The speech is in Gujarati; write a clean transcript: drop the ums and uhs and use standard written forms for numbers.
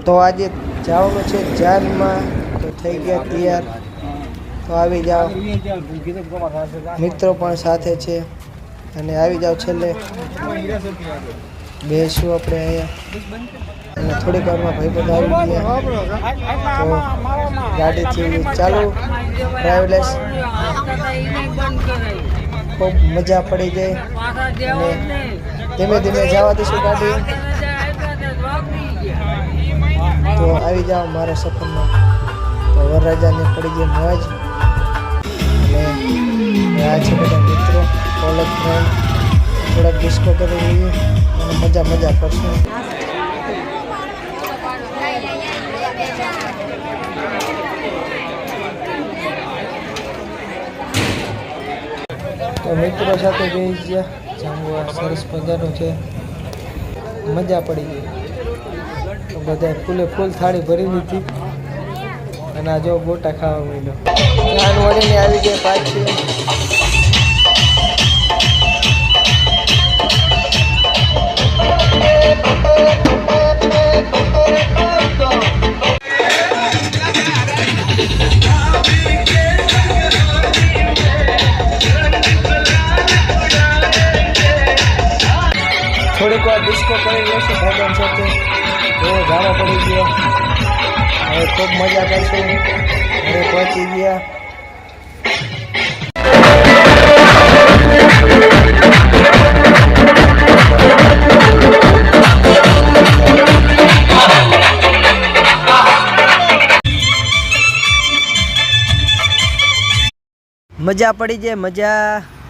તો આજે જવાનું છે જાનમાં, તો થઈ ગયા તૈયાર, તો આવી જાઓ, મિત્રો પણ સાથે છે અને આવી જાઓ. છેલ્લે બેસું આપણે અહીંયા અને થોડીક વારમાં ભાઈ બધા આવી ગયા, તો ગાડીથી ચાલુ ટ્રાવેલર્સ, ખૂબ મજા પડી જાય અને ધીમે ધીમે જવા દઈશું ગાડી. તો આવી જાઓ મારા સફરમાં. તો વરરાજાને પડી ગઈ મોજ અને આ છે બધા મિત્રો, કોલેજ ફ્રેન્ડ, થોડાક ડિસ્કો કરી લઈએ અને મજા કરશું. તો મિત્રો સાથે ગઈ ગયા જાંબુઆ, સરસ મજાનું છે, મજા પડી ગઈ. તો બધા ફૂલે ફૂલ થાળી ભરી લીધી અને આ જો ગોટા ખાવા મળ્યો. જાન વળીને આવી ગયા પાછી. થોડીક વાર ડિસ્કો કરી લેશું ભાઈબંધ સાથે. એવો ઝાડો પડી ગયો, હવે ખૂબ મજા કરશું. હવે પહોંચી ગયા. મજા પડી જાય, મજા.